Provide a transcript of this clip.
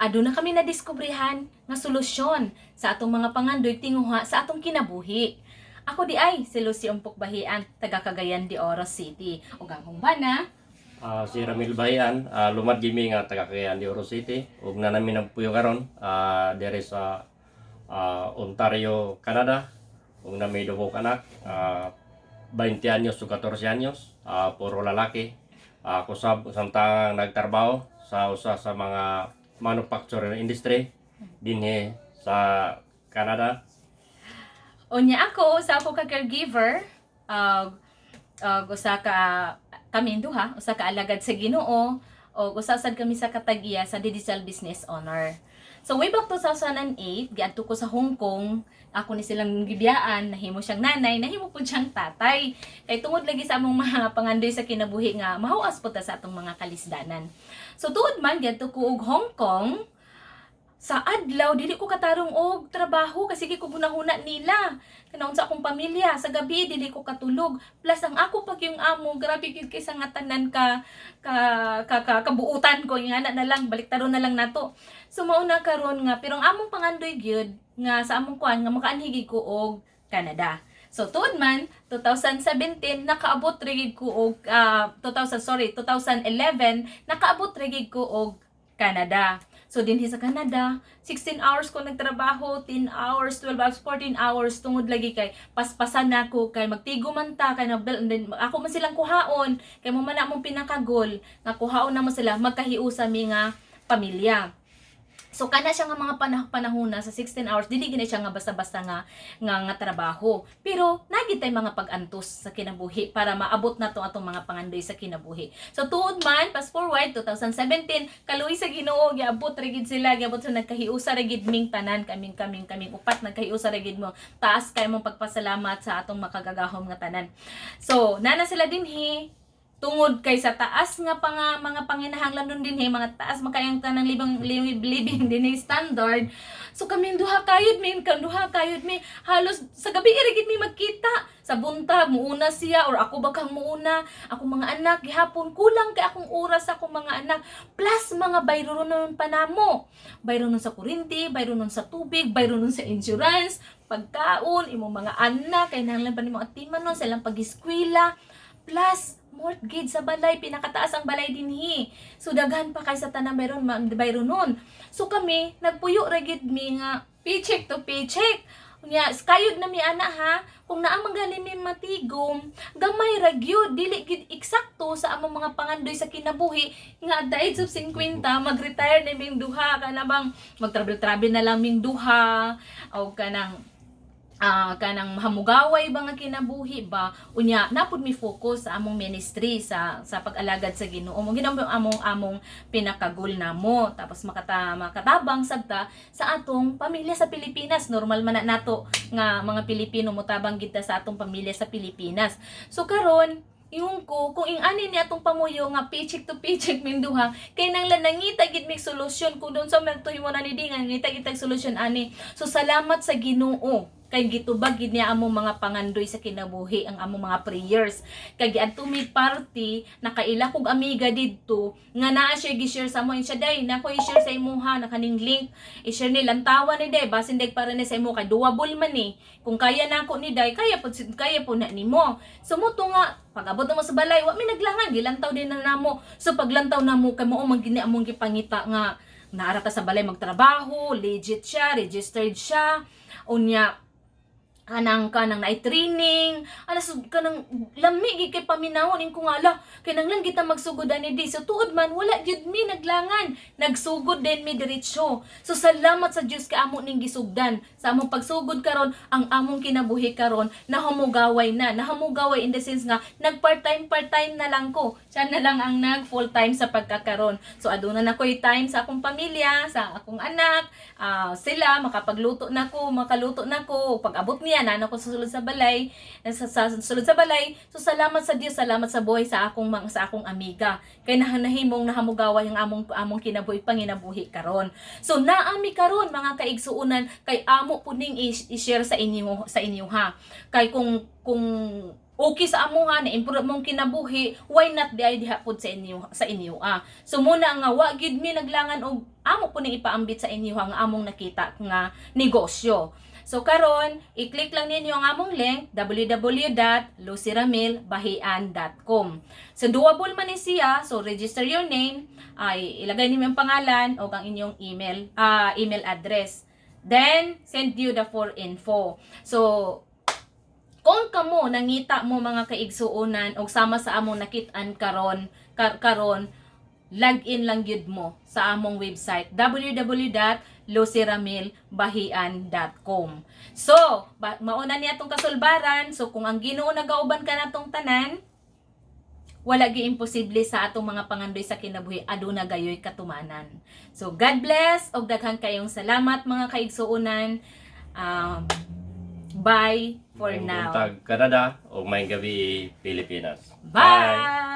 Aduna kami nadiskubrihan nga solusyon sa atong mga pangandoy tinguha sa atong kinabuhi. Ako di ay si Lucy Umpok Bahian, taga Cagayan de Oro City. O gagong bana, Si Ramil Bayan, lumad gimi nga taga Cagayan de Oro City. Ug na namin nagpuyo karon dere sa Ontario, Canada. Ug na may dugo anak, 20 anyos o 14 anyos, puro lalaki. Ako samtang nagtrabaho sa usa sa mga manufacturing industry dinhi sa Canada. unya ako sa ako ka caregiver, usa ka kami duha, usa ka alagad sa Ginoo, o usa sad kami sa katagiya sa Digital Business Owner. So way back 2008, giadto ko sa Hong Kong, ako ni silang gibiyaan, nahimo siyang nanay, nahimo pud siyang tatay. Kay tungod lagi sa among mga pangandoy sa kinabuhi nga mahuas pud ta sa atong mga kalisdanan. So tuod man giadto ko og Hong Kong, sa adlaw dili ko katarong og trabaho kasi ko gunahuna nila kanaon sa akong pamilya. Sa gabi dili ko katulog, plus ang ako pag yung amo grabe gyud kay sa nga tanan kabuutan ko nga na lang baliktaron na lang nato. So mauna karon nga pero ang among pangandoy gyud nga sa among kuan nga makaanhigi ko og Canada. So tuod man 2017 nakaabot rigid ko og 2011 nakaabot rigid ko og Canada. So dinhi sa Canada, 16 hours ko nagtrabaho, 10 hours, 12 hours, 14 hours tungod lagi kay paspasan nako kay magtigo man ta kay ako man silang kuhaon kay mo man among pinakagol nga kuhaon na mo sila magkahiusa mi nga pamilya. So kana siya nga mga panahona sa 16 hours dili gina siya nga basta-basta nga trabaho. Pero nagitay mga pag-antos sa kinabuhi para maabot na to atong mga pangandoy sa kinabuhi. So tuod man fast forward 2017 kaluoy sa Ginoo giabot rigid sila, giabot sa nagkahiusa rigid ming tanan kaming upat nagkahiusa rigid mo. Taas kay mong pagpasalamat sa atong makagagahom nga tanan. So nana sila dinhi tungod kay sa taas nga mga panginahanglan din mga taas makayang tanang living din standard. So kami duha kayod mi halos sa gabi irigid mi magkita sa buntag muuna siya or ako bakang muuna akong mga anak gihapon kulang kay akong oras sa akong mga anak plus mga bayro nun panamo bayro nun sa kuryente, bayro nun sa tubig, bayro nun sa insurance, pagkaon imong mga anak kay nanglan pa nimo atiman nun sa ilang pag-eskwela plus mortgage sa balay, pinakataas ang balay dinhi. So daghan pa kay sa tanan bayron nun. So kami nagpuyo regid mi nga paycheck to paycheck. Unya kayod na mi ana ha, kung naa man gani mi matigom, gamay ra gyud dili gid eksakto sa among mga pangandoy sa kinabuhi nga at the age of 50 mag-retire na ming duha kana bang mag-travel na lang ming duha o kanang hamugaway ba nga kinabuhi ba unya napud mi focus sa among ministry sa pag-alagad sa Ginoo mo among pinakagul namo tapos makatabang sagta sa atong pamilya sa Pilipinas. Normal man na nato nga mga Pilipino motabang gid ta sa atong pamilya sa Pilipinas. So karon yung ko kung ani ni atong pamuyo nga paycheck to paycheck min duha kay nanglan nangita gid mig solusyon kung doon sa mertuhimo na ni dingan ngita gitag solusyon ani. So salamat sa Ginoo kay gitubag gid niya among mga pangandoy sa kinabuhi ang among mga prayers kay giadto mi party nakaila kog amiga didto nga naa siya gi-share sa mo siya day nako i-share sa imuha na kaning link i-share ni lantawan ni day basin day para ni sa imo kay doable man ni kung kaya nako ni day kaya po na nimo sumuto nga pag-abot mo sa balay wa mi naglangan gilantaw din na namo. So paglantaw namo kay mao man gini among gipangita nga naara ta sa balay magtrabaho legit siya registered siya unya kanang night training kanang lami kay paminawon ko nga ala kay nanglan kita magsugod ani di so tuod man wala jud mi naglangan nagsugod din mi diretso. So salamat sa Dios kay amo ning gisugdan sa among pagsugod karon ang among kinabuhi karon nahamugaway in the sense nga nag part time na lang ko siya na lang ang nag full time sa pagkakaron. So aduna na ko'y time sa akong pamilya sa akong anak sila makaluto nako pag-abot niya nano ko sa sulod sa balay sulod sa balay. So salamat sa Dios, salamat sa buhay sa akong amiga kay nahimong nahamugaway ang among kinabuhi panginabuhi karon. So naami karon mga kaigsuunan kay amo puning i-share sa inyo ha kay kung okay sa amuha na improve mong kinabuhi, why not di ay diha pod sa inyo so muna nga wa gyud mi naglangan og amo po ning ipaambit sa inyo nga among nakita nga negosyo. So karon i-click lang ninyo ang among link www.lucyramilbahian.com. So doable man ni siya, so register your name, ay ilagay ninyo ang pangalan o ang inyong email address. Then send you the full info. So kung kamo nangita mo mga kaigsuonan og sama sa among nakit-an karon log in lang gyud mo sa among website www.lucyramilbahian.com. So, mauna niya atong kasulbaran. So kung ang Ginoo nagauban ka natong tanan, wala gi imposible sa atong mga pangandoy sa kinabuhi, aduna gayoy katumanan. So God bless og daghang kayong salamat mga kaigsuonan. Bye for May now. buntag Canada o may gabi Pilipinas. Bye!